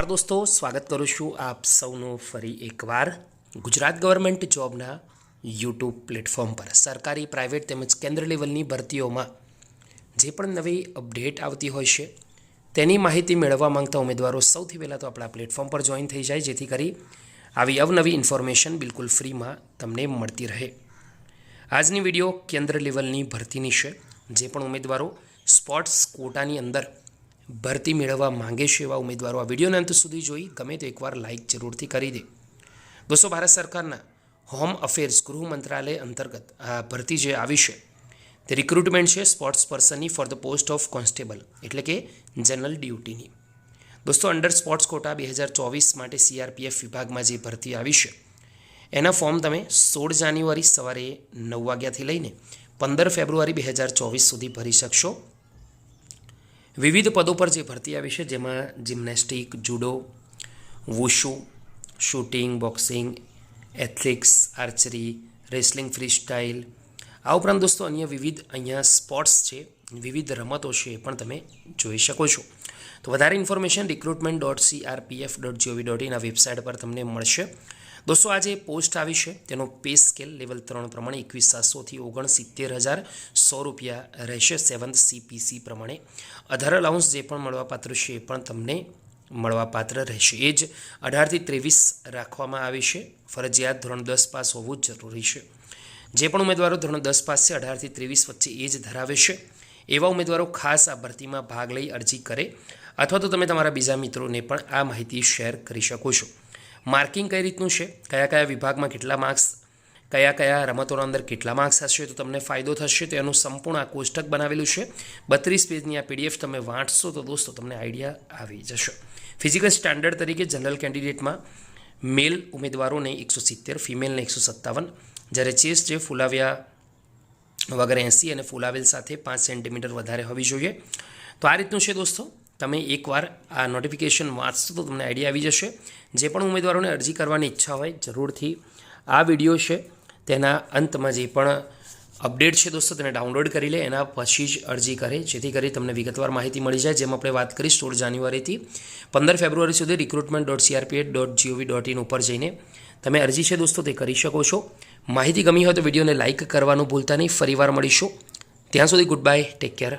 दोस्तों, स्वागत करूँ छूँ आप सौનું ફરી એકવાર ગુજરાત ગવર્મેન્ટ જોબના યુટ્યુબ પ્લેટફોર્મ પર સરકારી પ્રાઇવેટ તેમજ કેન્દ્ર લેવલની ભરતીઓમાં જે પણ નવી અપડેટ આવતી હોય છે તેની માહિતી મેળવવા માંગતા ઉમેદવારો સૌથી પહેલાં તો આપણા પ્લેટફોર્મ પર જોઈન થઈ જાય, જેથી કરી આવી અવનવી ઇન્ફોર્મેશન બિલકુલ ફ્રીમાં તમને મળતી રહે। આજની વિડીયો કેન્દ્ર લેવલની ભરતીની છે। જે પણ ઉમેદવારો સ્પોર્ટ્સ કોટાની અંદર ભરતી મેળવવા માંગે છે એવા ઉમેદવારો આ વિડીયોને અંત સુધી જોઈ ગમે તો એકવાર લાઇક જરૂરથી કરી દે। દોસ્તો, ભારત સરકારના હોમ અફેર્સ ગૃહ મંત્રાલય અંતર્ગત આ ભરતી જે આવી છે તે રિક્રુટમેન્ટ છે સ્પોર્ટ્સ પર્સનની for the post of constable એટલે કે જનરલ ડ્યુટીની। દોસ્તો, અંડર સ્પોર્ટ્સ કોટા 2024 માટે CRPF વિભાગમાં જે ભરતી આવી છે એના ફોર્મ તમે 16 જાન્યુઆરી સવારે 9 વાગ્યાથી લઈને 15 ફેબ્રુઆરી 2024 સુધી ભરી શકશો। વિવિધ પદો પર જે ભરતી આવી છે જેમાં gymnastic, judo, વુશુ, shooting, boxing, athletics, archery, wrestling, free style, આ ઉપરાંત દોસ્તો અન્ય વિવિધ અહીંયા સ્પોર્ટ્સ છે, વિવિધ રમતો છે એ પણ તમે જોઈ શકો છો। તો વધારે ઇન્ફોર્મેશન recruitment.crpf.gov.in આ વેબસાઇટ પર તમને મળશે। દોસ્તો, આ જે પોસ્ટ આવી છે તેનો પે સ્કેલ લેવલ 3 પ્રમાણે 21,700 થી 69,100 રૂપિયા રહેશે 7th CPC પ્રમાણે। અધર અલાઉન્સ જે પણ મળવાપાત્ર છે એ પણ તમને મળવાપાત્ર રહેશે। એજ 18 થી 23 રાખવામાં આવી છે। ફરજિયાત ધોરણ 10 પાસ હોવું જ જરૂરી છે। જે પણ ઉમેદવારો ધોરણ 10 પાસ છે, 18 થી 23 વચ્ચે એજ ધરાવે છે એવા ઉમેદવારો ખાસ આ ભરતીમાં ભાગ લઈ અરજી કરે, અથવા તો તમે તમારા બીજા મિત્રોને પણ આ માહિતી શેર કરી શકો છો। માર્કિંગ કઈ રીતનું છે, કયા કયા વિભાગમાં કેટલા માર્ક્સ, કયા કયા રમતોના અંદર કેટલા માર્ક્સ હશે તો તમને ફાયદો થશે, તો એનું સંપૂર્ણ આ કોષ્ટક બનાવેલું છે। 32 પેજની આ PDF તમે વાંચશો તો દોસ્તો તમને આઈડિયા આવી જશે। ફિઝિકલ સ્ટાન્ડર્ડ તરીકે જનરલ કેન્ડિડેટમાં મેલ ઉમેદવારોને 170, ફિમેલને 157, જ્યારે ચેસ્ટ જે ફૂલાવ્યા વગર 80 અને ફૂલાવેલ સાથે 5 સેન્ટીમીટર વધારે હોવી જોઈએ। તો આ રીતનું છે દોસ્તો, તમે એકવાર આ નોટિફિકેશન વાંચશો તો તમને આઈડિયા આવી જશે। જે પણ ઉમેદવારોને અરજી કરવાની ઈચ્છા હોય જરૂરથી આ વિડીયો છે તેના અંતમાં જે પણ અપડેટ છે દોસ્તો તેને ડાઉનલોડ કરી લે, એના પછી જ અરજી કરે, જેથી કરી તમને વિગતવાર માહિતી મળી જાય। જેમ આપણે વાત કરી 16 જાન્યુઆરીથી 15 ફેબ્રુઆરી સુધી recruitment.crpf.gov.in ઉપર જઈને તમે અરજી છે દોસ્તો તે કરી શકો છો। માહિતી ગમી હોય તો વિડીયોને લાઇક કરવાનું ભૂલતા નહીં। ફરીવાર મળીશું, ત્યાં સુધી ગુડ બાય, ટેક કેર।